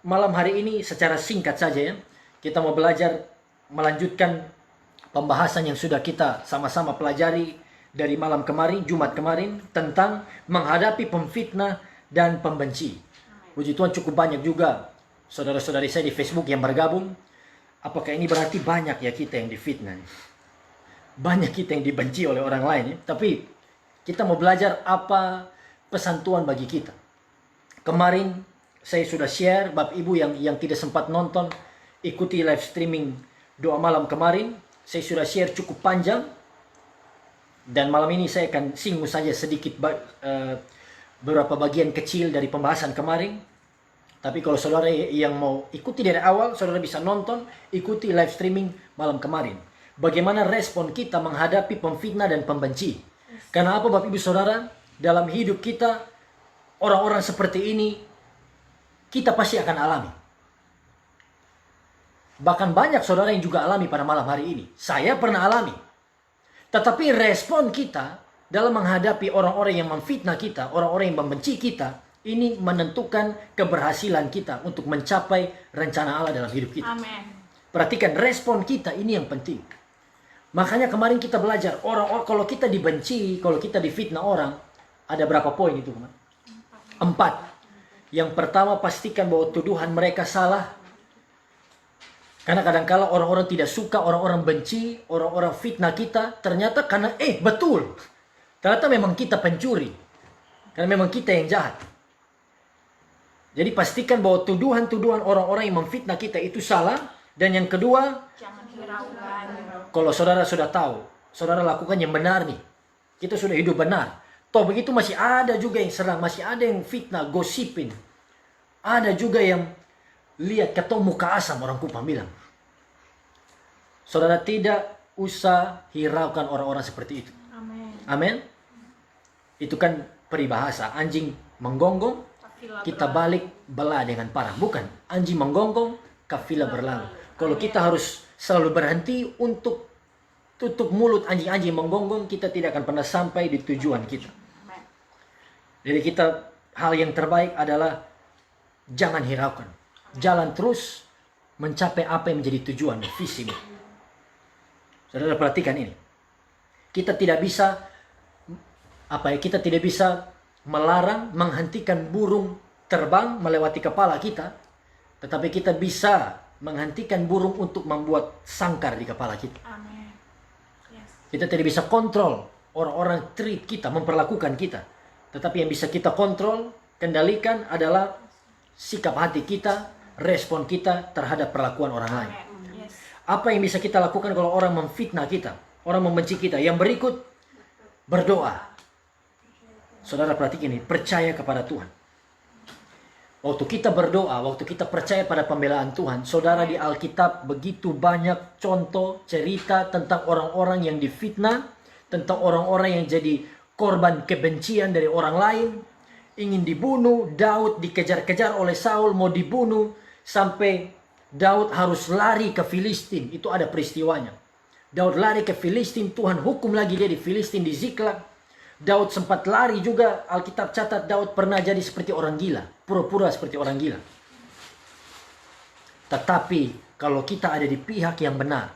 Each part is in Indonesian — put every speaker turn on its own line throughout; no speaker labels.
malam hari ini secara singkat saja ya, kita mau belajar melanjutkan pembahasan yang sudah kita sama-sama pelajari dari malam kemarin, Jumat kemarin, tentang menghadapi pemfitnah dan pembenci. Puji Tuhan cukup banyak juga saudara-saudari saya di Facebook yang bergabung. Apakah ini berarti banyak ya kita yang difitnah? Banyak kita yang dibenci oleh orang lain ya. Tapi kita mau belajar apa pesan Tuhan bagi kita. Kemarin saya sudah share, Bapak Ibu yang tidak sempat nonton, ikuti live streaming doa malam kemarin. Saya sudah share cukup panjang. Dan malam ini saya akan singgung saja sedikit beberapa bagian kecil dari pembahasan kemarin. Tapi kalau saudara yang mau ikuti dari awal, saudara bisa nonton, ikuti live streaming malam kemarin. Bagaimana respon kita menghadapi pemfitnah dan pembenci. Karena apa Bapak Ibu Saudara? Dalam hidup kita, orang-orang seperti ini, kita pasti akan alami. Bahkan banyak saudara yang juga alami pada malam hari ini. Saya pernah alami. Tetapi respon kita dalam menghadapi orang-orang yang memfitnah kita, orang-orang yang membenci kita, ini menentukan keberhasilan kita untuk mencapai rencana Allah dalam hidup kita.
Amin.
Perhatikan respon kita, ini yang penting. Makanya kemarin kita belajar, orang-orang kalau kita dibenci, kalau kita difitnah orang, ada berapa poin itu kemarin? 4. Yang pertama, pastikan bahwa tuduhan mereka salah. Karena kadang-kala orang-orang tidak suka, orang-orang benci, orang-orang fitnah kita, ternyata karena betul. Ternyata memang kita pencuri. Karena memang kita yang jahat. Jadi pastikan bahwa tuduhan-tuduhan orang-orang yang memfitnah kita itu salah. Dan yang kedua,
Jangan hiraukan.
kalau saudara sudah tahu, saudara lakukan yang benar nih. Kita sudah hidup benar. Toh begitu masih ada juga yang serang, masih ada yang fitnah, gosipin. Ada juga yang lihat ketemu muka asam, orang Kupang bilang. Saudara tidak usah hiraukan orang-orang seperti itu.
Amin.
Amin. Itu kan peribahasa, anjing menggonggong, kita balik belah dengan parang. Bukan, anjing menggonggong, kafilah berlalu. Kalau kita harus selalu berhenti untuk tutup mulut anjing-anjing menggonggong, kita tidak akan pernah sampai di tujuan kita. Jadi kita, hal yang terbaik adalah jangan hiraukan. Jalan terus mencapai apa yang menjadi tujuan, visimu. Saudara perhatikan ini. Kita tidak bisa kita tidak bisa melarang, menghentikan burung terbang melewati kepala kita, tetapi kita bisa menghentikan burung untuk membuat sangkar di kepala kita.
Amin. Yes.
Kita tidak bisa kontrol orang-orang treat kita, memperlakukan kita. Tetapi yang bisa kita kontrol, kendalikan adalah sikap hati kita, respon kita terhadap perlakuan orang lain.
Yes.
Apa yang bisa kita lakukan kalau orang memfitnah kita, orang membenci kita? Yang berikut, berdoa. Saudara perhatikan ini, percaya kepada Tuhan. Waktu kita berdoa, waktu kita percaya pada pembelaan Tuhan, saudara, di Alkitab begitu banyak contoh, cerita tentang orang-orang yang difitnah, tentang orang-orang yang jadi korban kebencian dari orang lain, ingin dibunuh. Daud dikejar-kejar oleh Saul, mau dibunuh, sampai Daud harus lari ke Filistin. Itu ada peristiwanya. Daud lari ke Filistin, Tuhan hukum lagi dia di Filistin, di Ziklag. Daud sempat lari juga, Alkitab catat Daud pernah jadi seperti orang gila, pura-pura seperti orang gila. Tetapi kalau kita ada di pihak yang benar,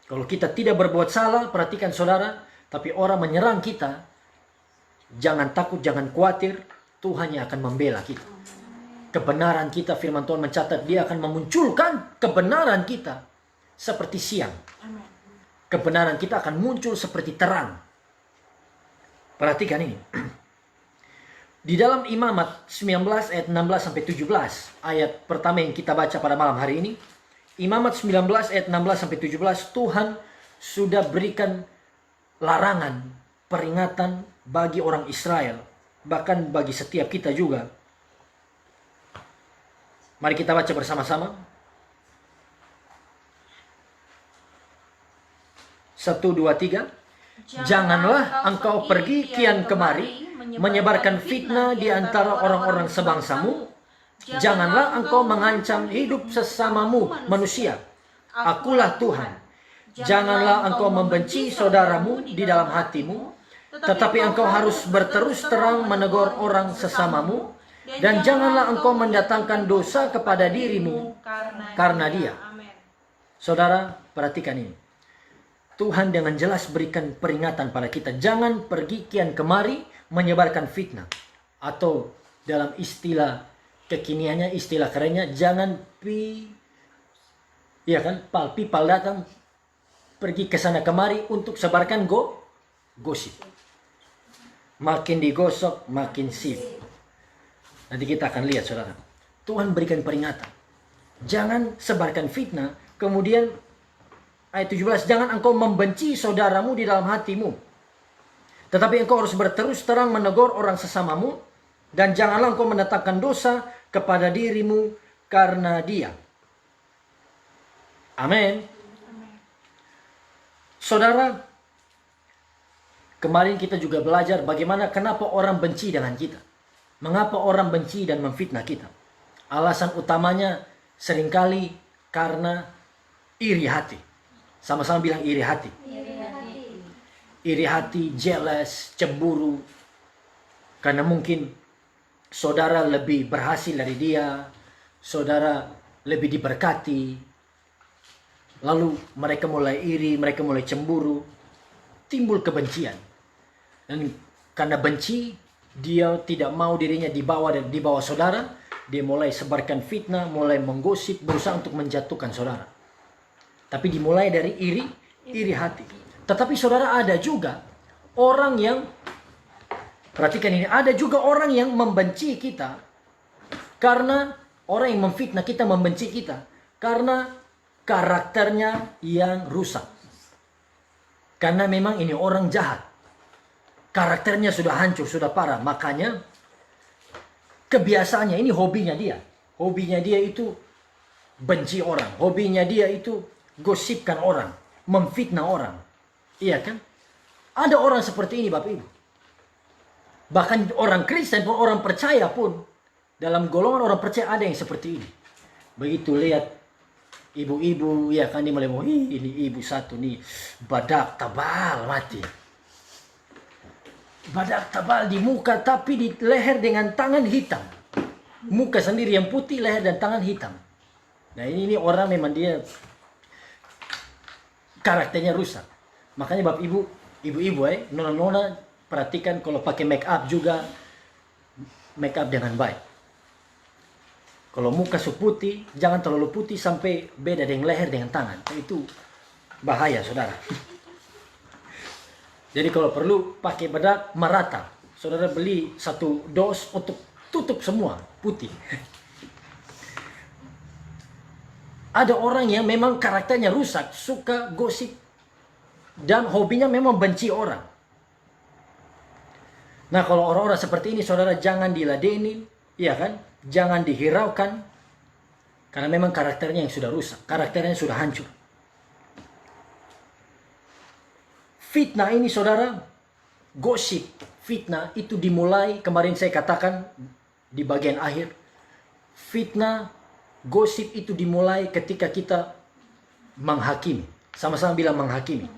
kalau kita tidak berbuat salah, perhatikan saudara, tapi orang menyerang kita, jangan takut, jangan khawatir, Tuhan yang akan membela kita. Kebenaran kita, firman Tuhan mencatat, dia akan memunculkan kebenaran kita seperti siang. Kebenaran kita akan muncul seperti terang. Perhatikan ini. Di dalam Imamat 19 ayat 16 sampai 17, ayat pertama yang kita baca pada malam hari ini, Imamat 19 ayat 16 sampai 17, Tuhan sudah berikan larangan, peringatan bagi orang Israel, bahkan bagi setiap kita juga. Mari kita baca bersama-sama. 1, 2, 3. Janganlah engkau pergi kian kemari menyebarkan fitnah di antara orang-orang sebangsamu. Janganlah engkau mengancam hidup sesamamu manusia. Akulah Tuhan. Janganlah engkau membenci saudaramu di dalam hatimu, tetapi engkau harus berterus terang menegur orang sesamamu. Dan janganlah engkau mendatangkan dosa kepada dirimu karena dia.
Amin.
Saudara, perhatikan ini. Tuhan dengan jelas berikan peringatan pada kita. Jangan pergi kian kemari menyebarkan fitnah. Atau dalam istilah kekiniannya, istilah kerennya, jangan people datang pergi ke sana kemari untuk sebarkan gosip. Makin digosok, makin sip. Nanti kita akan lihat, saudara. Tuhan berikan peringatan. Jangan sebarkan fitnah. Kemudian ayat 17, jangan engkau membenci saudaramu di dalam hatimu. Tetapi engkau harus berterus terang menegur orang sesamamu. Dan janganlah engkau mendatangkan dosa kepada dirimu karena dia. Amin. Saudara, kemarin kita juga belajar bagaimana kenapa orang benci dengan kita. Mengapa orang benci dan memfitnah kita. Alasan utamanya seringkali karena iri hati. Sama-sama bilang iri hati. Iri hati, jealous, cemburu. Karena mungkin saudara lebih berhasil dari dia. Saudara lebih diberkati. Lalu mereka mulai iri, mereka mulai cemburu. Timbul kebencian. Dan karena benci, dia tidak mau dirinya di bawah saudara. Dia mulai sebarkan fitnah, mulai menggosip, berusaha untuk menjatuhkan saudara. Tapi dimulai dari iri hati. Tetapi saudara, ada juga orang yang, perhatikan ini, ada juga orang yang membenci kita karena orang yang memfitnah kita membenci kita karena karakternya yang rusak. Karena memang ini orang jahat. Karakternya sudah hancur, sudah parah. Makanya kebiasaannya, ini hobinya dia. Hobinya dia itu benci orang. Hobinya dia itu gosipkan orang. Memfitnah orang. Iya kan? Ada orang seperti ini, Bapak Ibu. Bahkan orang Kristen pun, orang percaya pun. Dalam golongan orang percaya ada yang seperti ini. Begitu lihat ibu-ibu, ya kan, dia mulai, ini ibu satu nih, badak tebal mati. Badak tebal di muka, tapi di leher dengan tangan hitam. Muka sendiri yang putih, leher dan tangan hitam. Nah ini orang memang dia karakternya rusak. Makanya Bapak Ibu, ibu-ibu, nona-nona, perhatikan kalau pakai make up juga, make up dengan baik. Kalau muka putih, jangan terlalu putih sampai beda dengan leher dengan tangan. Itu bahaya, saudara. Jadi kalau perlu pakai bedak merata. Saudara beli satu dos untuk tutup semua putih. Ada orang yang memang karakternya rusak, suka gosip. Dan hobinya memang benci orang. Nah kalau orang-orang seperti ini, saudara, jangan diladenin. Iya kan? Jangan dihiraukan. Karena memang karakternya yang sudah rusak. Karakternya sudah hancur. Fitnah ini, saudara, gosip, fitnah itu dimulai, kemarin saya katakan di bagian akhir. Fitnah, gosip itu dimulai ketika kita menghakimi. Sama-sama bilang menghakimi.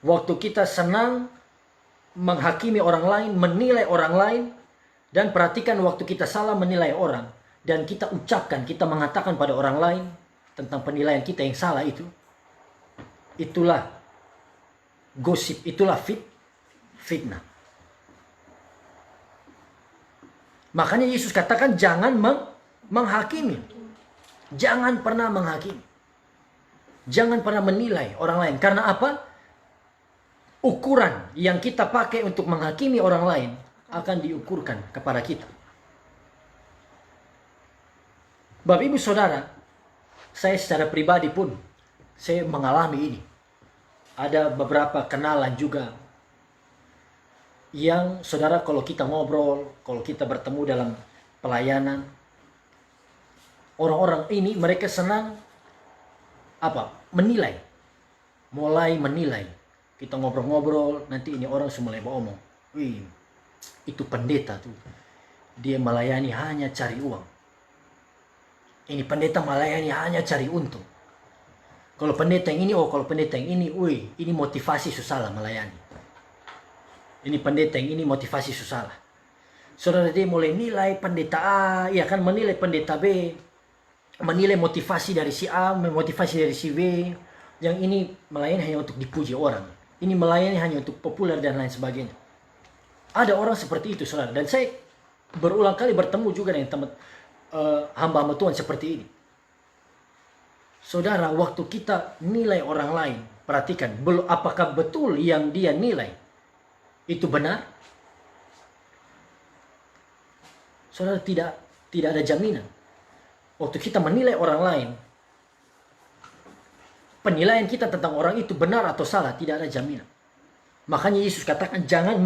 Waktu kita senang menghakimi orang lain, menilai orang lain. Dan perhatikan waktu kita salah menilai orang. Dan kita ucapkan, kita mengatakan pada orang lain tentang penilaian kita yang salah itu. Itulah gosip, itulah fitnah. Makanya Yesus katakan jangan menghakimi. Jangan pernah menghakimi. Jangan pernah menilai orang lain. Karena apa? Ukuran yang kita pakai untuk menghakimi orang lain akan diukurkan kepada kita. Bapak Ibu Saudara, saya secara pribadi pun saya mengalami ini. Ada beberapa kenalan juga yang saudara kalau kita ngobrol, kalau kita bertemu dalam pelayanan, orang-orang ini mereka senang menilai. Mulai menilai. Kita ngobrol-ngobrol, nanti ini orang semua mulai ngomong, wih, itu pendeta tuh, dia melayani hanya cari uang. Ini pendeta melayani hanya cari untung. Kalau pendeta yang ini, kalau pendeta yang ini, wih, ini motivasi susah lah melayani. Ini pendeta yang ini motivasi susah lah. Saudara, dia mulai nilai pendeta A, ya kan, menilai pendeta B, menilai motivasi dari si A, motivasi dari si B. Yang ini melayani hanya untuk dipuji orang. Ini melayani hanya untuk populer dan lain sebagainya. Ada orang seperti itu, saudara. Dan saya berulang kali bertemu juga dengan teman hamba-hamba Tuhan seperti ini. Saudara, waktu kita nilai orang lain, perhatikan, apakah betul yang dia nilai itu benar? Saudara, tidak ada jaminan. Waktu kita menilai orang lain, penilaian kita tentang orang itu benar atau salah, tidak ada jaminan. Makanya Yesus katakan jangan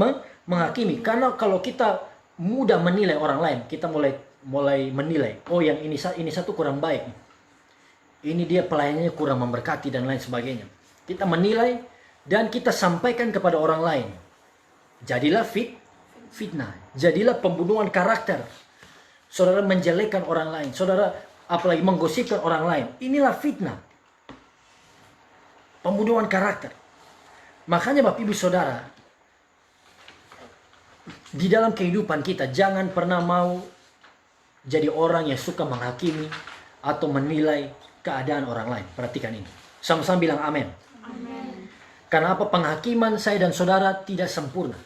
menghakimi. Karena kalau kita mudah menilai orang lain, kita mulai menilai, oh yang ini satu kurang baik. Ini dia pelayanannya kurang memberkati dan lain sebagainya. Kita menilai dan kita sampaikan kepada orang lain. Jadilah fitnah. Jadilah pembunuhan karakter. Saudara menjelekkan orang lain. Saudara apalagi menggosipkan orang lain. Inilah fitnah. Pembunuhan karakter. Makanya Bapak Ibu Saudara, di dalam kehidupan kita jangan pernah mau jadi orang yang suka menghakimi atau menilai keadaan orang lain. Perhatikan ini. Sama-sama bilang amin.
Amin.
Karena apa? Penghakiman saya dan saudara tidak sempurna.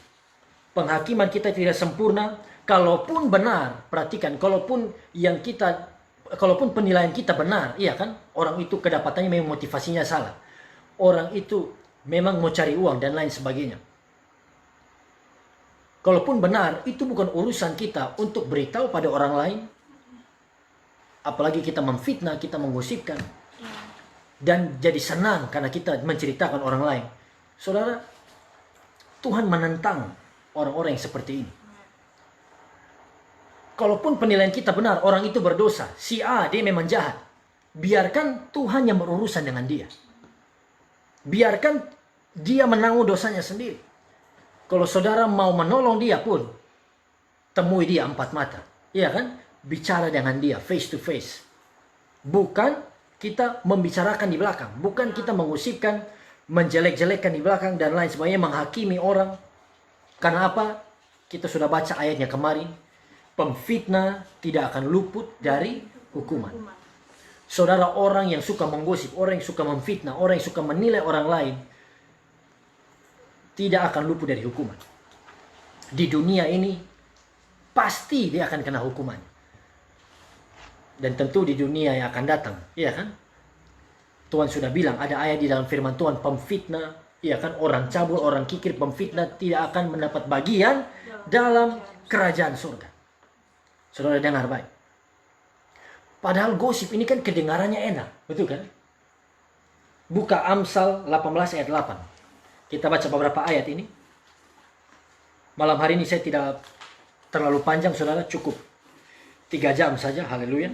Penghakiman kita tidak sempurna. Kalaupun benar, perhatikan, kalaupun penilaian kita benar, iya kan? Orang itu kedapatannya memang motivasinya salah. Orang itu memang mau cari uang dan lain sebagainya. Kalaupun benar, itu bukan urusan kita untuk beritahu pada orang lain. Apalagi kita memfitnah, kita menggosipkan. Dan jadi senang karena kita menceritakan orang lain. Saudara, Tuhan menentang orang-orang yang seperti ini. Kalaupun penilaian kita benar, orang itu berdosa. Si A, dia memang jahat. Biarkan Tuhan yang berurusan dengan dia. Biarkan dia menanggung dosanya sendiri. Kalau saudara mau menolong dia pun, temui dia empat mata. Iya kan? Bicara dengan dia face to face. Bukan kita membicarakan di belakang. Bukan kita mengusipkan, menjelek-jelekkan di belakang dan lain sebagainya, menghakimi orang. Karena apa? Kita sudah baca ayatnya kemarin. Pemfitnah tidak akan luput dari hukuman. Saudara, orang yang suka menggosip, orang yang suka memfitnah, orang yang suka menilai orang lain, tidak akan luput dari hukuman. Di dunia ini, pasti dia akan kena hukuman. Dan tentu di dunia yang akan datang, iya kan? Tuhan sudah bilang, ada ayat di dalam firman Tuhan, pemfitnah, iya kan? Orang cabul, orang kikir, pemfitnah tidak akan mendapat bagian dalam kerajaan surga. Saudara dengar baik. Padahal gosip ini kan kedengarannya enak, betul kan? Buka Amsal 18 ayat 8. Kita baca beberapa ayat ini. Malam hari ini saya tidak terlalu panjang, saudara, cukup 3 jam saja, haleluya.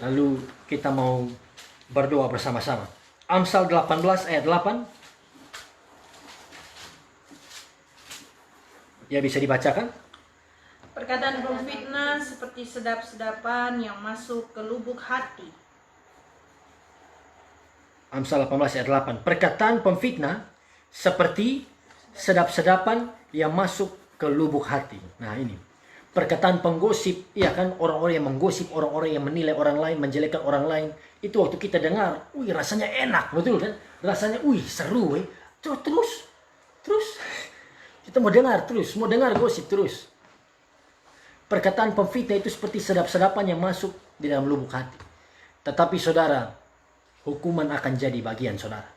Lalu kita mau berdoa bersama-sama. Amsal 18 ayat 8. Ya, bisa dibacakan?
Perkataan pemfitnah seperti sedap-sedapan yang masuk ke lubuk hati.
Amsal 18 ayat 8. Perkataan pemfitnah seperti sedap-sedapan yang masuk ke lubuk hati. Nah ini. Perkataan penggosip, iya kan, orang-orang yang menggosip, orang-orang yang menilai orang lain, menjelekkan orang lain. Itu waktu kita dengar, wih rasanya enak, betul kan? Rasanya, wih seru, terus. Kita mau dengar terus, mau dengar gosip terus. Perkataan pemfitnah itu seperti sedap-sedapan yang masuk di dalam lubuk hati. Tetapi saudara, hukuman akan jadi bagian saudara.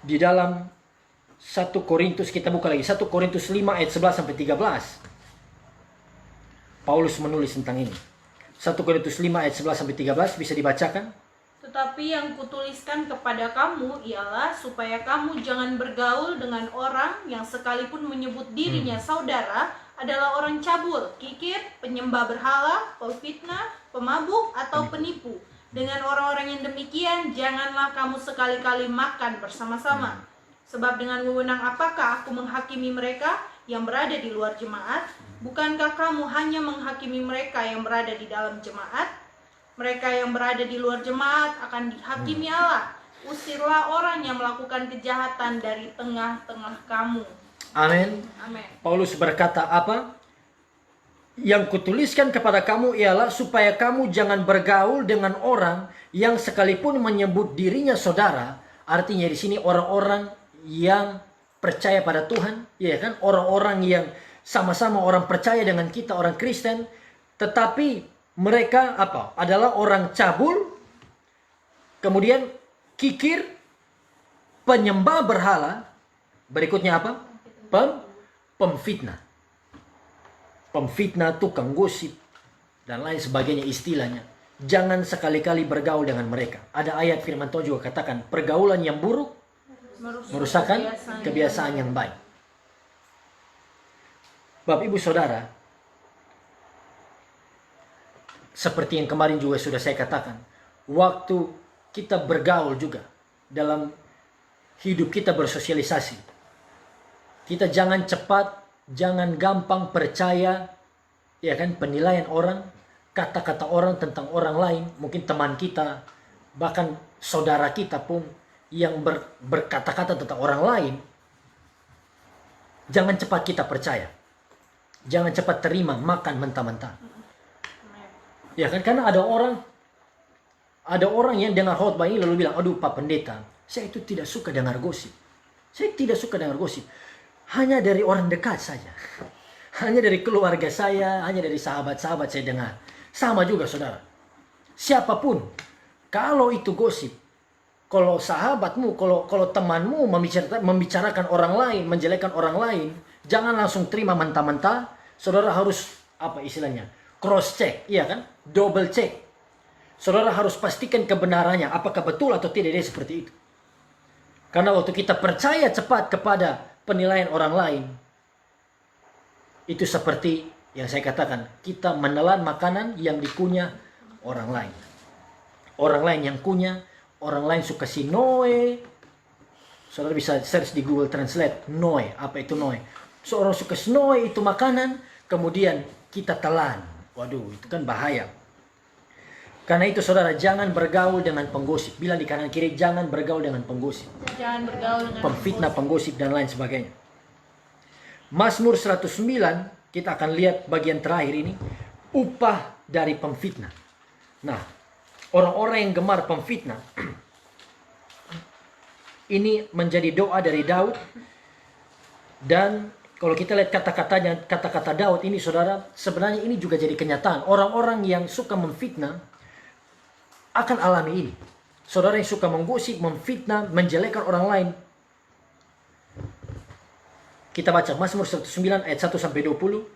Di dalam 1 Korintus, kita buka lagi, 1 Korintus 5 ayat 11 sampai 13. Paulus menulis tentang ini. 1 Korintus 5 ayat 11 sampai 13 bisa dibacakan?
Tetapi yang kutuliskan kepada kamu ialah supaya kamu jangan bergaul dengan orang yang sekalipun menyebut dirinya saudara adalah orang cabul, kikir, penyembah berhala, pemfitnah, pemabuk, atau penipu. Dengan orang-orang yang demikian, janganlah kamu sekali-kali makan bersama-sama. Sebab dengan wewenang apakah aku menghakimi mereka yang berada di luar jemaat? Bukankah kamu hanya menghakimi mereka yang berada di dalam jemaat? Mereka yang berada di luar jemaat akan dihakimi Allah. Usirlah orang yang melakukan kejahatan dari tengah-tengah kamu.
Amin.
Amin.
Paulus berkata apa? Yang kutuliskan kepada kamu ialah supaya kamu jangan bergaul dengan orang yang sekalipun menyebut dirinya saudara. Artinya di sini orang-orang yang percaya pada Tuhan, ya kan? Orang-orang yang sama-sama orang percaya dengan kita, orang Kristen, tetapi mereka apa? Adalah orang cabul, kemudian kikir, penyembah berhala, berikutnya apa? Pemfitnah. Pemfitnah, tukang gosip, dan lain sebagainya istilahnya. Jangan sekali-kali bergaul dengan mereka. Ada ayat firman Tuhan juga katakan, pergaulan yang buruk merusakkan kebiasaan yang baik. Bapak Ibu Saudara, seperti yang kemarin juga sudah saya katakan, waktu kita bergaul juga dalam hidup kita bersosialisasi, kita jangan cepat, jangan gampang percaya, ya kan, penilaian orang, kata-kata orang tentang orang lain, mungkin teman kita, bahkan saudara kita pun yang berkata-kata tentang orang lain. Jangan cepat kita percaya. Jangan cepat terima, makan mentah-mentah. Ya kan, karena ada orang yang dengar khotbah ini lalu bilang, aduh Pak Pendeta, saya itu tidak suka dengar gosip. Saya tidak suka dengar gosip. Hanya dari orang dekat saja. Hanya dari keluarga saya, hanya dari sahabat-sahabat saya dengar. Sama juga saudara. Siapapun, kalau itu gosip, kalau sahabatmu, kalau temanmu membicarakan orang lain, menjelekkan orang lain, jangan langsung terima mentah-mentah. Saudara harus, apa istilahnya, cross check, iya kan? Double check. Saudara harus pastikan kebenarannya, apakah betul atau tidak dia seperti itu. Karena waktu kita percaya cepat kepada penilaian orang lain, itu seperti yang saya katakan, kita menelan makanan yang dikunyah orang lain. Orang lain yang kunyah, orang lain suka si noe. Saudara bisa search di Google Translate, noe, apa itu noe? Seorang suka noe itu makanan, kemudian kita telan. Waduh, itu kan bahaya. Karena itu saudara, jangan bergaul dengan penggosip. Bilang di kanan kiri, jangan bergaul dengan penggosip.
Jangan bergaul dengan
Pemfitnah, penggosip, dan lain sebagainya. Mazmur 109, kita akan lihat bagian terakhir ini. Upah dari pemfitnah. Nah, orang-orang yang gemar pemfitnah, ini menjadi doa dari Daud. Dan kalau kita lihat kata-katanya, kata-kata Daud ini saudara, sebenarnya ini juga jadi kenyataan. Orang-orang yang suka memfitnah akan alami ini. Saudara yang suka menggosip, memfitnah, menjelekkan orang lain. Kita baca Mazmur 109 ayat 1 sampai 20.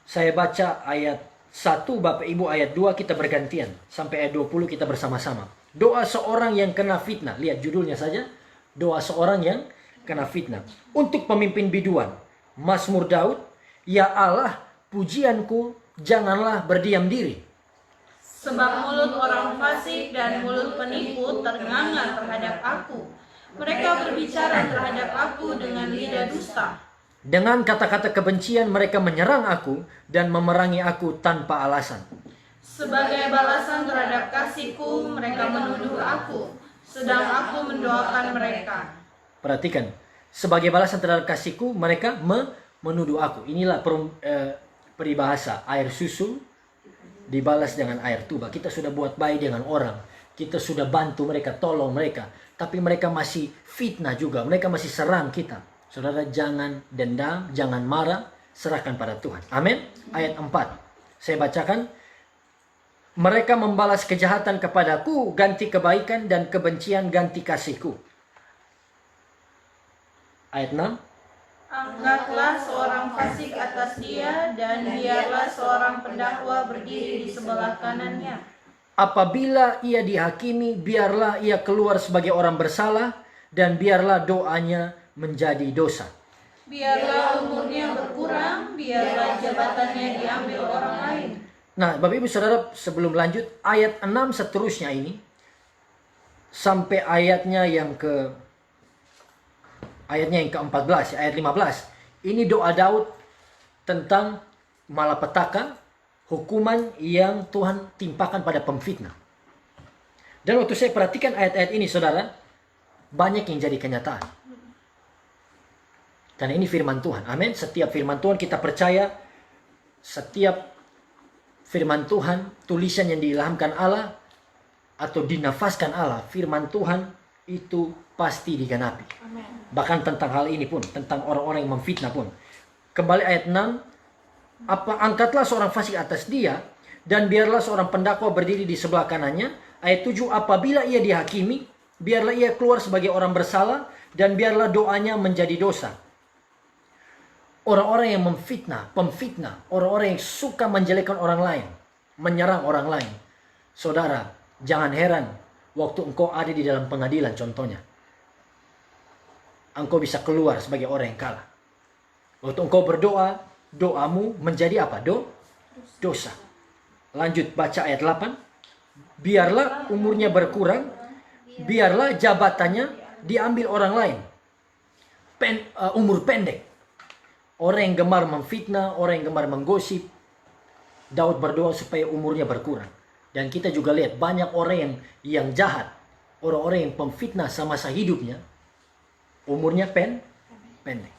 Saya baca ayat 1, Bapak Ibu ayat 2, kita bergantian. Sampai ayat 20 kita bersama-sama. Doa seorang yang kena fitnah. Lihat judulnya saja. Doa seorang yang kena fitnah. Untuk pemimpin biduan. Mazmur Daud. Ya Allah, pujianku, janganlah berdiam diri.
Sebab mulut orang fasik dan mulut penipu ternganga terhadap aku. Mereka berbicara terhadap aku dengan lidah dusta.
Dengan kata-kata kebencian mereka menyerang aku dan memerangi aku tanpa alasan.
Sebagai balasan terhadap kasihku, mereka menuduh aku, sedang aku mendoakan mereka.
Perhatikan, sebagai balasan terhadap kasihku mereka menuduh aku. Inilah peribahasa, air susu dibalas dengan air tuba. Kita sudah buat baik dengan orang, kita sudah bantu mereka, tolong mereka, tapi mereka masih fitnah juga, mereka masih serang kita. Saudara, jangan dendam, jangan marah, serahkan pada Tuhan. Amin. Ayat 4 saya bacakan. Mereka membalas kejahatan kepadaku, ganti kebaikan, dan kebencian ganti kasihku. Ayat 6.
Angkatlah seorang fasik atas dia, dan biarlah seorang pendakwa berdiri di sebelah kanannya.
Apabila ia dihakimi, biarlah ia keluar sebagai orang bersalah, dan biarlah doanya menjadi dosa.
Biarlah umurnya berkurang, biarlah jabatannya diambil orang lain.
Nah, Bapak Ibu Saudara, sebelum lanjut, ayat 6 seterusnya ini, sampai ayatnya yang ke-14, ayat 15. Ini doa Daud tentang malapetaka, hukuman yang Tuhan timpakan pada pemfitnah. Dan waktu saya perhatikan ayat-ayat ini saudara, banyak yang jadi kenyataan. Karena ini firman Tuhan. Amin. Setiap firman Tuhan kita percaya, setiap firman Tuhan, tulisan yang diilhamkan Allah atau dinafaskan Allah, firman Tuhan itu pasti digenapi.
Amin.
Bahkan tentang hal ini pun, tentang orang-orang yang memfitnah pun. Kembali ayat 6, angkatlah seorang fasik atas dia, dan biarlah seorang pendakwa berdiri di sebelah kanannya. Ayat 7, apabila ia dihakimi, biarlah ia keluar sebagai orang bersalah, dan biarlah doanya menjadi dosa. Orang-orang yang memfitnah, pemfitnah, orang-orang yang suka menjelekkan orang lain, menyerang orang lain. Saudara, jangan heran waktu engkau ada di dalam pengadilan contohnya. Engkau bisa keluar sebagai orang yang kalah. Waktu engkau berdoa, doamu menjadi apa? Dosa. Lanjut baca ayat 8. Biarlah umurnya berkurang, biarlah jabatannya diambil orang lain. Umur pendek. Orang yang gemar memfitnah, orang yang gemar menggosip. Daud berdoa supaya umurnya berkurang. Dan kita juga lihat banyak orang yang jahat. Orang-orang yang pemfitnah semasa hidupnya. Umurnya pendek.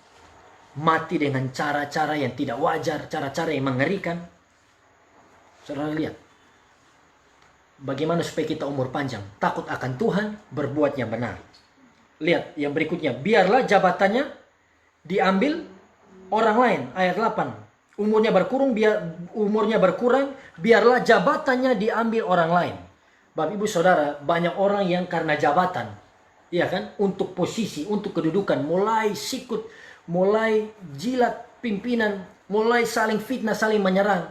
Mati dengan cara-cara yang tidak wajar. Cara-cara yang mengerikan. Saudara lihat. Bagaimana supaya kita umur panjang. Takut akan Tuhan, berbuat yang benar. Lihat yang berikutnya. Biarlah jabatannya diambil orang lain. Ayat 8. Umurnya berkurang, biarlah jabatannya diambil orang lain. Bapak Ibu Saudara, banyak orang yang karena jabatan, ya kan, untuk posisi, untuk kedudukan, mulai sikut, mulai jilat pimpinan, mulai saling fitnah, saling menyerang.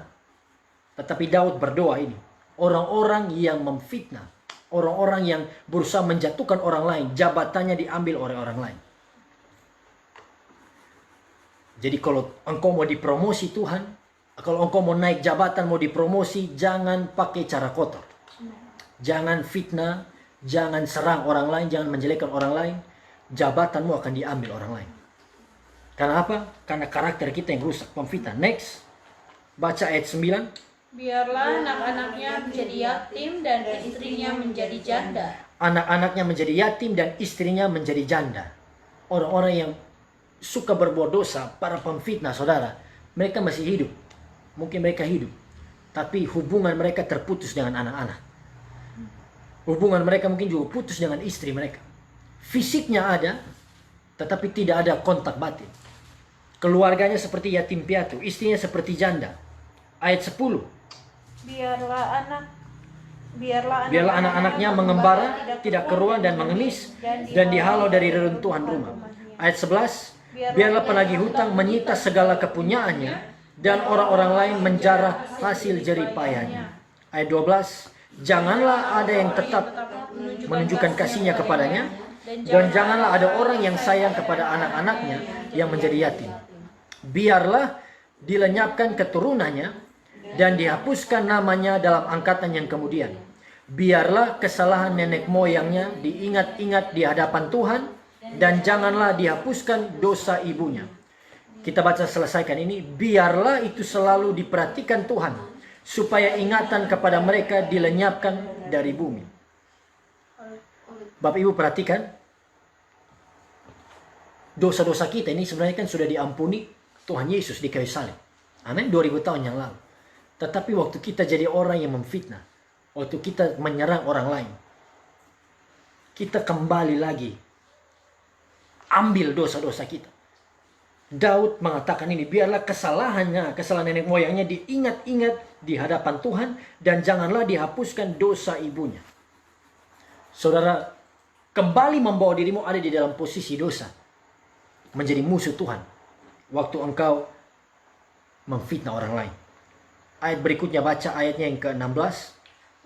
Tetapi Daud berdoa ini, orang-orang yang memfitnah, orang-orang yang berusaha menjatuhkan orang lain, jabatannya diambil oleh orang lain. Jadi kalau engkau mau dipromosi Tuhan, kalau engkau mau naik jabatan, mau dipromosi, jangan pakai cara kotor. Jangan fitnah, jangan serang orang lain, jangan menjelekkan orang lain. Jabatanmu akan diambil orang lain. Karena apa? Karena karakter kita yang rusak, pemfitnah. Next, baca ayat 9.
Biarlah anak-anaknya menjadi yatim dan istrinya menjadi janda.
Anak-anaknya menjadi yatim dan istrinya menjadi janda. Orang-orang yang suka berbuat dosa, para pemfitnah, saudara, mereka masih hidup. Mungkin mereka hidup, tapi hubungan mereka terputus dengan anak-anak. Hubungan mereka mungkin juga putus dengan istri mereka. Fisiknya ada, tetapi tidak ada kontak batin. Keluarganya seperti yatim piatu, istrinya seperti janda. Ayat 10.
Biarlah
anak-anaknya mengembara, tidak keruan dan mengemis, dan dihalau dari reruntuhan rumah. Ayat 11. Biarlah penagih hutang menyita segala kepunyaannya, dan orang-orang lain menjarah hasil jeripayanya. Ayat 12. Janganlah ada yang tetap menunjukkan kasihnya kepadanya, dan janganlah ada orang yang sayang kepada anak-anaknya yang menjadi yatim. Biarlah dilenyapkan keturunannya, dan dihapuskan namanya dalam angkatan yang kemudian. Biarlah kesalahan nenek moyangnya diingat-ingat di hadapan Tuhan, dan janganlah dihapuskan dosa ibunya. Kita baca selesaikan ini. Biarlah itu selalu diperhatikan Tuhan, supaya ingatan kepada mereka dilenyapkan dari bumi. Bapak Ibu perhatikan, dosa-dosa kita ini sebenarnya kan sudah diampuni Tuhan Yesus di kayu salib. Amin, 2000 tahun yang lalu. Tetapi waktu kita jadi orang yang memfitnah, waktu kita menyerang orang lain, kita kembali lagi ambil dosa-dosa kita. Daud mengatakan ini, biarlah kesalahan nenek moyangnya diingat-ingat di hadapan Tuhan, dan janganlah dihapuskan dosa ibunya. Saudara, kembali membawa dirimu ada di dalam posisi dosa, menjadi musuh Tuhan waktu engkau memfitnah orang lain. Ayat berikutnya, baca ayatnya yang ke-16.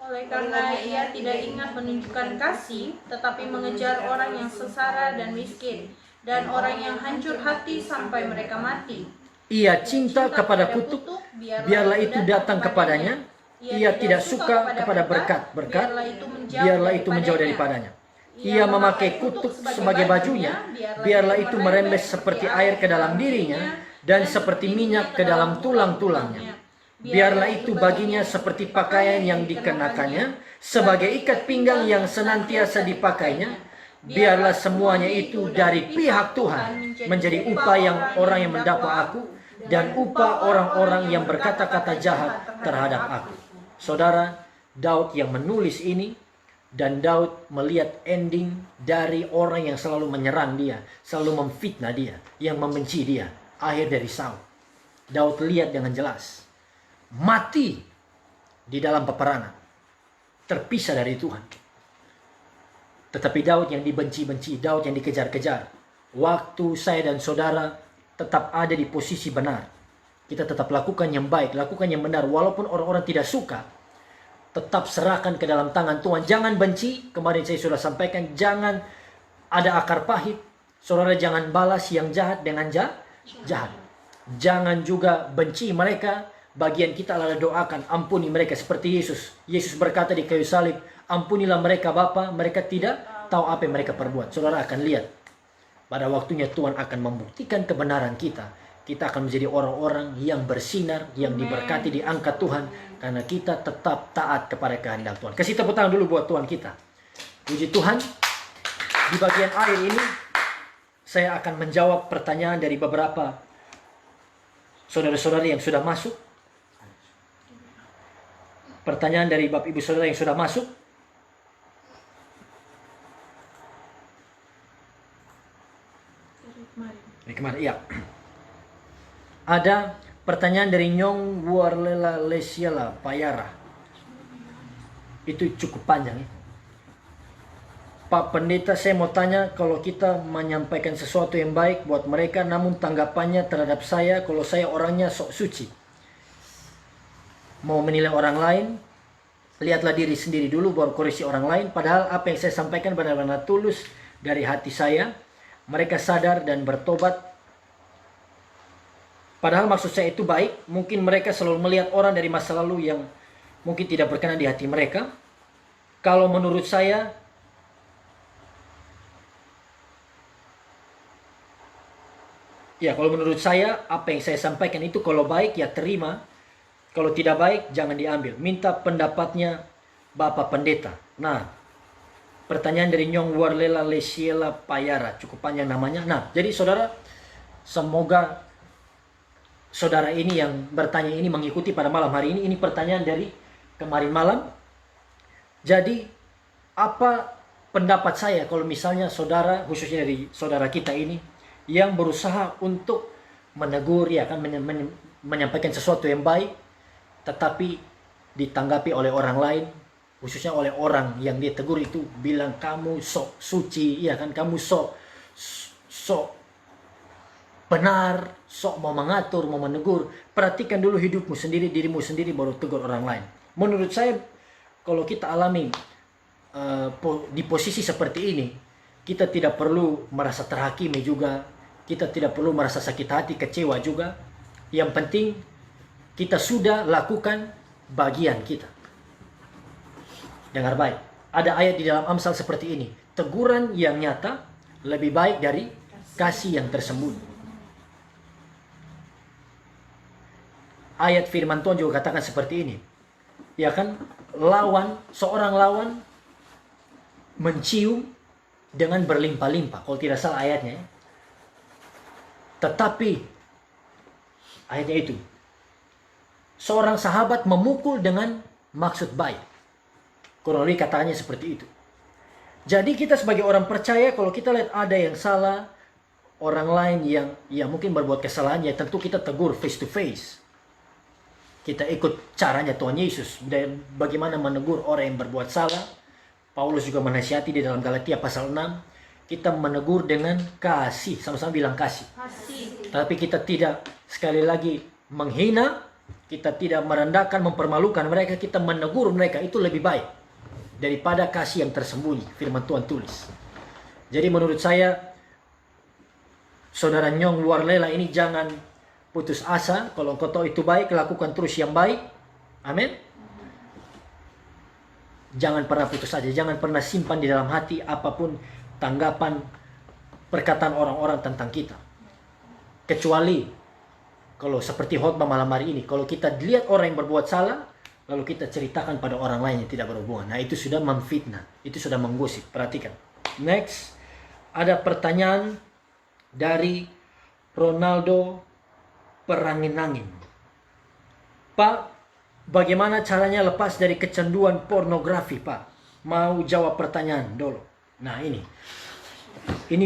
Oleh karena ia tidak ingat menunjukkan kasih, tetapi mengejar orang yang sengsara dan miskin, dan orang yang hancur hati sampai mereka mati.
Ia cinta kepada kutuk, biarlah itu datang kepadanya. Ia tidak suka kepada berkat, biarlah itu menjauh daripadanya. Ia memakai kutuk sebagai bajunya, biarlah itu merembes seperti air ke dalam dirinya, dan seperti minyak ke dalam tulang-tulangnya. Biarlah itu baginya seperti pakaian yang dikenakannya, sebagai ikat pinggang yang senantiasa dipakainya. biarlah semuanya itu dari pihak Tuhan menjadi upah yang orang yang mendakwa aku dan upah orang-orang yang berkata-kata jahat terhadap aku. Saudara, Daud yang menulis ini, dan Daud melihat ending dari orang yang selalu menyerang dia, selalu memfitnah dia, yang membenci dia. Akhir dari Saul. Daud lihat dengan jelas. Mati di dalam peperangan. Terpisah dari Tuhan. Tetapi Daud yang dibenci-benci, Daud yang dikejar-kejar. Waktu saya dan saudara tetap ada di posisi benar. Kita tetap lakukan yang baik, lakukan yang benar. Walaupun orang-orang tidak suka, tetap serahkan ke dalam tangan Tuhan. Jangan benci, kemarin saya sudah sampaikan, jangan ada akar pahit. Saudara jangan balas yang jahat dengan jahat. Jangan juga benci mereka. Bagian kita adalah doakan, ampuni mereka seperti Yesus. Yesus berkata di kayu salib, ampunilah mereka Bapa, mereka tidak tahu apa yang mereka perbuat. Saudara akan lihat, pada waktunya Tuhan akan membuktikan kebenaran kita. Kita akan menjadi orang-orang yang bersinar, yang diberkati, diangkat Tuhan. Karena kita tetap taat kepada kehendak Tuhan. Kasih tepuk tangan dulu buat Tuhan kita. Puji Tuhan, di bagian akhir ini, saya akan menjawab pertanyaan dari beberapa saudara-saudari yang sudah masuk. Pertanyaan dari Bapak Ibu Saudara yang sudah masuk. Dari kemarin, iya. Ada pertanyaan dari Nyong Warlela Lesiala Payara. Itu cukup panjang ya. Pak Pendeta, saya mau tanya, kalau kita menyampaikan sesuatu yang baik buat mereka, namun tanggapannya terhadap saya, kalau saya orangnya sok suci. Mau menilai orang lain, lihatlah diri sendiri dulu baru koreksi orang lain. Padahal apa yang saya sampaikan benar-benar tulus dari hati saya. Mereka sadar dan bertobat. Padahal maksud saya itu baik. Mungkin mereka selalu melihat orang dari masa lalu yang mungkin tidak berkenan di hati mereka. Kalau menurut saya, apa yang saya sampaikan itu kalau baik ya terima. Kalau tidak baik, jangan diambil. Minta pendapatnya Bapak Pendeta. Nah, pertanyaan dari Nyong Warlela Lesiela Payara. Cukup panjang namanya. Nah, jadi saudara, semoga saudara ini yang bertanya ini mengikuti pada malam hari ini. Ini pertanyaan dari kemarin malam. Jadi, apa pendapat saya kalau misalnya saudara, khususnya dari saudara kita ini, yang berusaha untuk menegur, ya kan, menyampaikan sesuatu yang baik, tetapi ditanggapi oleh orang lain, khususnya oleh orang yang dia tegur itu bilang kamu sok suci, ya kan, kamu sok benar, sok mau mengatur, mau menegur. Perhatikan dulu hidupmu sendiri, dirimu sendiri, baru tegur orang lain. Menurut saya, kalau kita alami di posisi seperti ini, kita tidak perlu merasa terhakimi juga, kita tidak perlu merasa sakit hati, kecewa juga. Yang penting kita sudah lakukan bagian kita. Dengar baik. Ada ayat di dalam Amsal seperti ini. Teguran yang nyata lebih baik dari kasih yang tersembunyi. Ayat firman Tuhan juga katakan seperti ini. Ya kan? Seorang lawan mencium dengan berlimpah-limpah. Kalau tidak salah ayatnya. Tetapi ayatnya itu, seorang sahabat memukul dengan maksud baik. Kurang lebih katanya seperti itu. Jadi kita sebagai orang percaya, kalau kita lihat ada yang salah, orang lain yang mungkin berbuat kesalahan, ya tentu kita tegur face to face. Kita ikut caranya Tuhan Yesus. Dan bagaimana menegur orang yang berbuat salah. Paulus juga menasihati di dalam Galatia pasal 6. Kita menegur dengan kasih. Sama-sama bilang kasih. Tapi kita tidak sekali lagi menghina. Kita tidak merendahkan, mempermalukan mereka. Kita menegur mereka. Itu lebih baik daripada kasih yang tersembunyi. Firman Tuhan tulis. Jadi menurut saya, saudara Nyong Warlela ini jangan putus asa. Kalau engkau tahu itu baik, lakukan terus yang baik. Amin. Jangan pernah putus saja. Jangan pernah simpan di dalam hati apapun tanggapan, perkataan orang-orang tentang kita. Kecuali kalau seperti khotbah malam hari ini, kalau kita lihat orang yang berbuat salah, lalu kita ceritakan pada orang lain yang tidak berhubungan. Nah, itu sudah memfitnah, itu sudah menggosip. Perhatikan. Next, ada pertanyaan dari Ronaldo Perangin-angin. Pak, bagaimana caranya lepas dari kecanduan pornografi, Pak? Mau jawab pertanyaan dulu. Nah, ini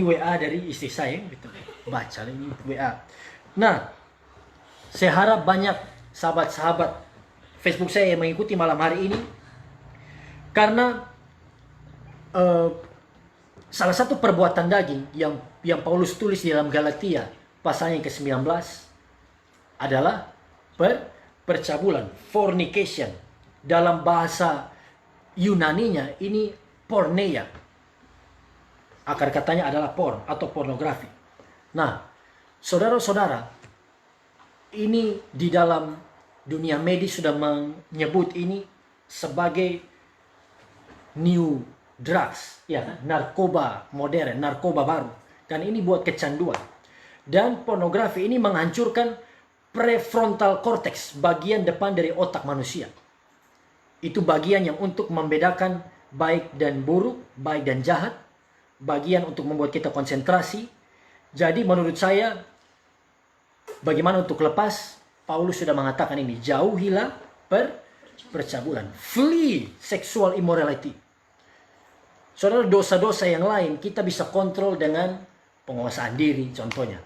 WA dari istri saya, gitu. Baca ini WA. Nah, saya harap banyak sahabat-sahabat Facebook saya yang mengikuti malam hari ini, karena salah satu perbuatan daging yang Paulus tulis di dalam Galatia pasal yang ke-19 adalah percabulan, fornication. Dalam bahasa Yunaninya ini porneia. Akar katanya adalah porn atau pornografi. Nah, saudara-saudara, ini di dalam dunia medis sudah menyebut ini sebagai new drugs, ya kan? Narkoba modern, narkoba baru. Dan ini buat kecanduan. Dan pornografi ini menghancurkan prefrontal cortex, bagian depan dari otak manusia. Itu bagian yang untuk membedakan baik dan buruk, baik dan jahat. Bagian untuk membuat kita konsentrasi. Jadi menurut saya, bagaimana untuk lepas? Paulus sudah mengatakan ini, jauhilah percabulan. Flee sexual immorality. Saudara, dosa-dosa yang lain kita bisa kontrol dengan penguasaan diri, contohnya.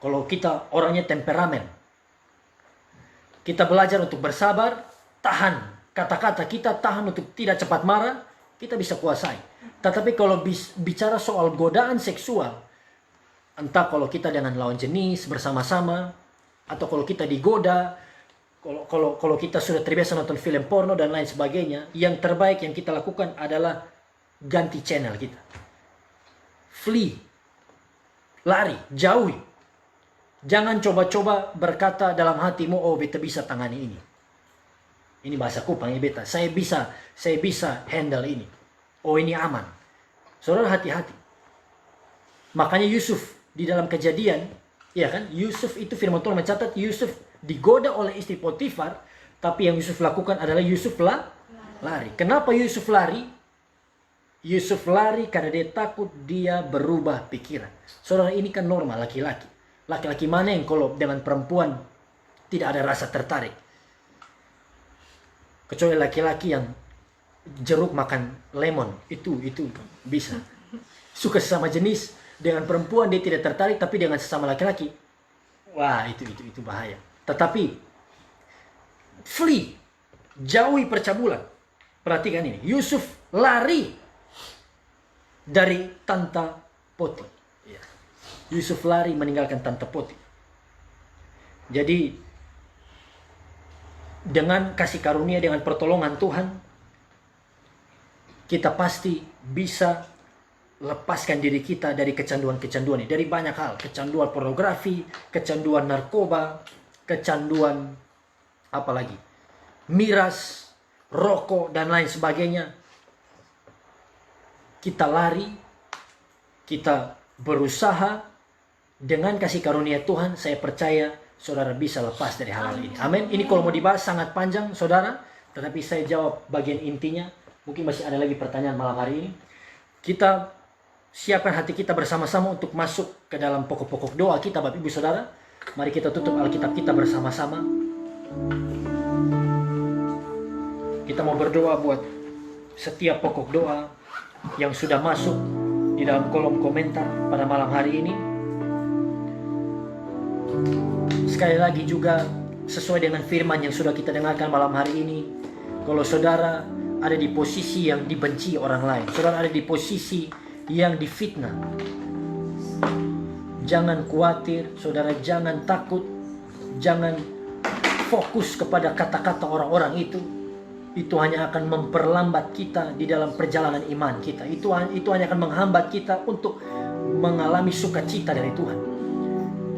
Kalau kita orangnya temperamen, kita belajar untuk bersabar, tahan kata-kata kita, tahan untuk tidak cepat marah, kita bisa kuasai. Tetapi kalau bicara soal godaan seksual, entah kalau kita dengan lawan jenis bersama-sama, atau kalau kita digoda, kalau kita sudah terbiasa nonton film porno dan lain sebagainya, yang terbaik yang kita lakukan adalah ganti channel kita. Flee. Lari, jauhi. Jangan coba-coba berkata dalam hatimu, oh beta bisa tangani ini. Ini bahasa Kupang ya beta. Saya bisa handle ini. Oh ini aman. Saudara, hati-hati. Makanya Yusuf di dalam Kejadian, ya kan? Yusuf itu firman Tuhan mencatat Yusuf digoda oleh istri Potifar, tapi yang Yusuf lakukan adalah Yusuf lari. Kenapa Yusuf lari? Yusuf lari karena dia takut dia berubah pikiran. Saudara, ini kan normal laki-laki. Laki-laki mana yang kalau dengan perempuan tidak ada rasa tertarik? Kecuali laki-laki yang jeruk makan lemon, itu bisa. Suka sesama jenis, dengan perempuan dia tidak tertarik, tapi dengan sesama laki-laki, wah itu bahaya. Tetapi flee, jauhi percabulan. Perhatikan ini, Yusuf lari dari Tanta Poti. Yusuf lari meninggalkan Tanta Poti. Jadi dengan kasih karunia, dengan pertolongan Tuhan, kita pasti bisa lepaskan diri kita dari kecanduan-kecanduan ini. Dari banyak hal, kecanduan pornografi, kecanduan narkoba, kecanduan apa lagi? Miras, rokok dan lain sebagainya. Kita lari, kita berusaha. Dengan kasih karunia Tuhan, saya percaya saudara bisa lepas dari hal ini. Amin. Ini kalau mau dibahas sangat panjang, saudara. Tetapi saya jawab bagian intinya. Mungkin masih ada lagi pertanyaan malam hari ini. Kita siapkan hati kita bersama-sama untuk masuk ke dalam pokok-pokok doa kita, Bapak Ibu Saudara. Mari kita tutup Alkitab kita bersama-sama. Kita mau berdoa buat setiap pokok doa yang sudah masuk di dalam kolom komentar pada malam hari ini. Sekali lagi juga sesuai dengan firman yang sudah kita dengarkan malam hari ini, kalau saudara ada di posisi yang dibenci orang lain, saudara ada di posisi yang difitnah, jangan khawatir, saudara jangan takut, jangan fokus kepada kata-kata orang-orang itu hanya akan memperlambat kita di dalam perjalanan iman kita. Itu hanya akan menghambat kita untuk mengalami sukacita dari Tuhan.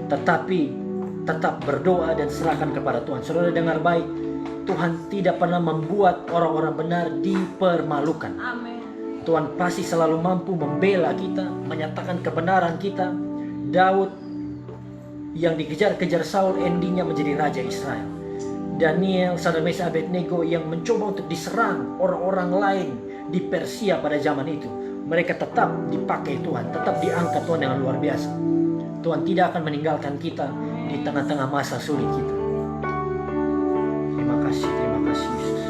Tetapi tetap berdoa dan serahkan kepada Tuhan. Saudara dengar baik, Tuhan tidak pernah membuat orang-orang benar dipermalukan.
Amin.
Tuhan pasti selalu mampu membela kita, menyatakan kebenaran kita. Daud yang dikejar-kejar Saul, endingnya menjadi Raja Israel. Daniel, Sadrak Mesak Abednego yang mencoba untuk diserang orang-orang lain di Persia pada zaman itu, mereka tetap dipakai Tuhan, tetap diangkat Tuhan dengan luar biasa. Tuhan tidak akan meninggalkan kita di tengah-tengah masa sulit kita. Terima kasih Yesus.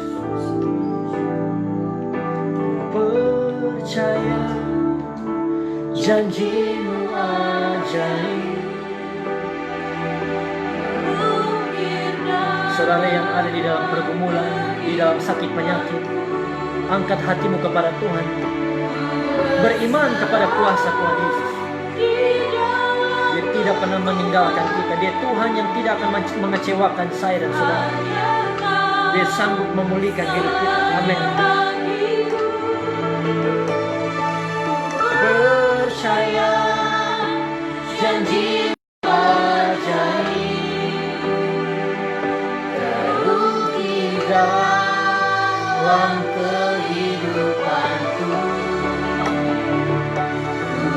Percaya janji-Mu ajaib. Saudara yang ada di dalam pergumulan, di dalam sakit penyakit, angkat hatimu kepada Tuhan. Beriman kepada kuasa Tuhan Yesus. Dia tidak pernah meninggalkan kita. Dia Tuhan yang tidak akan mengecewakan saya dan saudara. Dia sanggup memulihkan hidup kita. Amin. Percaya janji ajaib terukir dalam kehidupanku.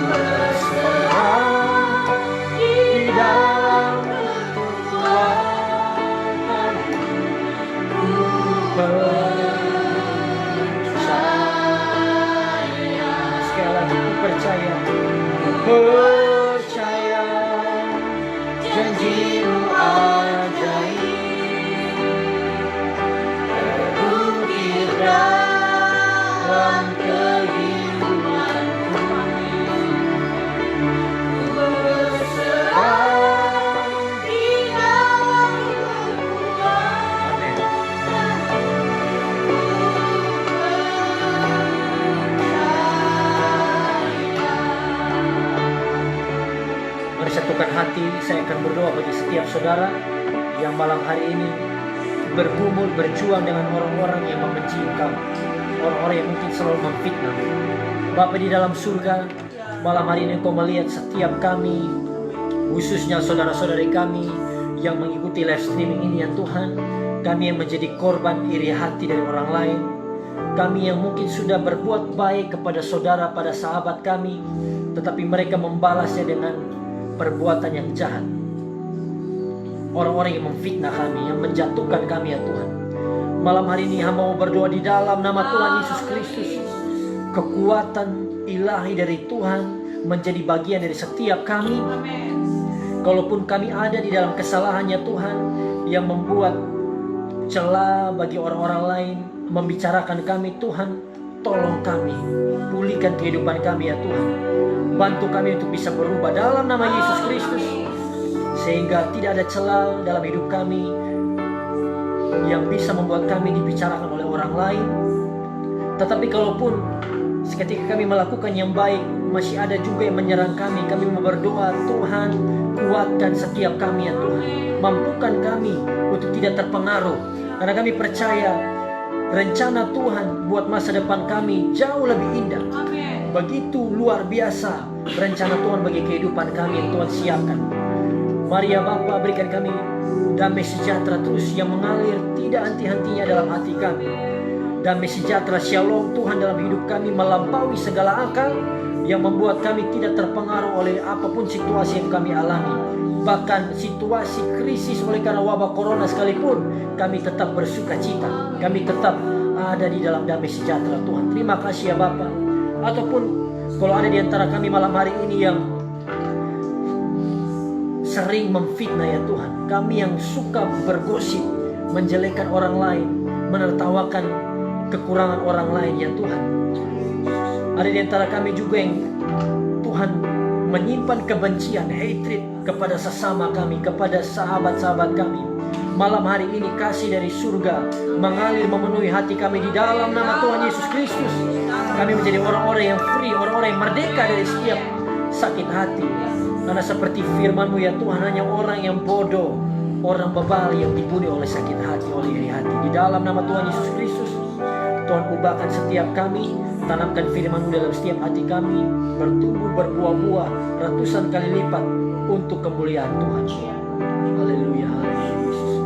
Berserah di dalam kekuatanmu. Ku percaya. Sekali lagi, ku percaya. Ku percaya janji-Mu ajaib terukir dalam kehidupanku. Berserah di dalam Mari satukan hati, saya akan berdoa bagi setiap saudara yang malam hari ini bergumul, berjuang dengan orang-orang yang membenci kamu, orang-orang yang mungkin selalu memfitnah. Bapa di dalam surga, malam hari ini Engkau melihat setiap kami, khususnya saudara-saudari kami yang mengikuti live streaming ini ya Tuhan. Kami yang menjadi korban iri hati dari orang lain, kami yang mungkin sudah berbuat baik kepada saudara, pada sahabat kami, tetapi mereka membalasnya dengan perbuatan yang jahat. Orang-orang yang memfitnah kami, yang menjatuhkan kami ya Tuhan. Malam hari ini hamba mau berdoa di dalam nama Tuhan Yesus Kristus. Kekuatan ilahi dari Tuhan menjadi bagian dari setiap kami. Kalaupun kami ada di dalam kesalahannya Tuhan, yang membuat celah bagi orang-orang lain, membicarakan kami, Tuhan tolong kami, pulihkan kehidupan kami ya Tuhan. Bantu kami untuk bisa berubah dalam nama Yesus Kristus, sehingga tidak ada celah dalam hidup kami yang bisa membuat kami dibicarakan oleh orang lain. Tetapi kalaupun seketika kami melakukan yang baik, masih ada juga yang menyerang kami, kami mau berdoa, Tuhan kuatkan setiap kami ya Tuhan. Mampukan kami untuk tidak terpengaruh, karena kami percaya rencana Tuhan buat masa depan kami jauh lebih indah. Begitu luar biasa rencana Tuhan bagi kehidupan kami yang Tuhan siapkan. Mari ya Bapa, berikan kami damai sejahtera terus yang mengalir tidak henti-hentinya dalam hati kami. Damai sejahtera shalom Tuhan dalam hidup kami melampaui segala akal, yang membuat kami tidak terpengaruh oleh apapun situasi yang kami alami. Bahkan situasi krisis oleh karena wabah corona sekalipun, kami tetap bersuka cita, kami tetap ada di dalam damai sejahtera Tuhan. Terima kasih ya Bapa. Ataupun kalau ada di antara kami malam hari ini yang sering memfitnah ya Tuhan, kami yang suka bergosip, menjelekkan orang lain, menertawakan kekurangan orang lain ya Tuhan. Ada di antara kami juga yang Tuhan menyimpan kebencian, hatred kepada sesama kami, kepada sahabat-sahabat kami. Malam hari ini kasih dari surga mengalir memenuhi hati kami di dalam nama Tuhan Yesus Kristus. Kami menjadi orang-orang yang free, orang-orang yang merdeka dari setiap sakit hati. Karena seperti firman-Mu ya Tuhan, hanya orang yang bodoh, orang bebal yang dibunuh oleh sakit hati, oleh iri hati. Di dalam nama Tuhan Yesus Kristus, Tuhan ubahkan setiap kami, tanamkan firman-Mu dalam setiap hati kami, bertumbuh berbuah-buah ratusan kali lipat untuk kemuliaan Tuhan. Haleluya, haleluya Yesus.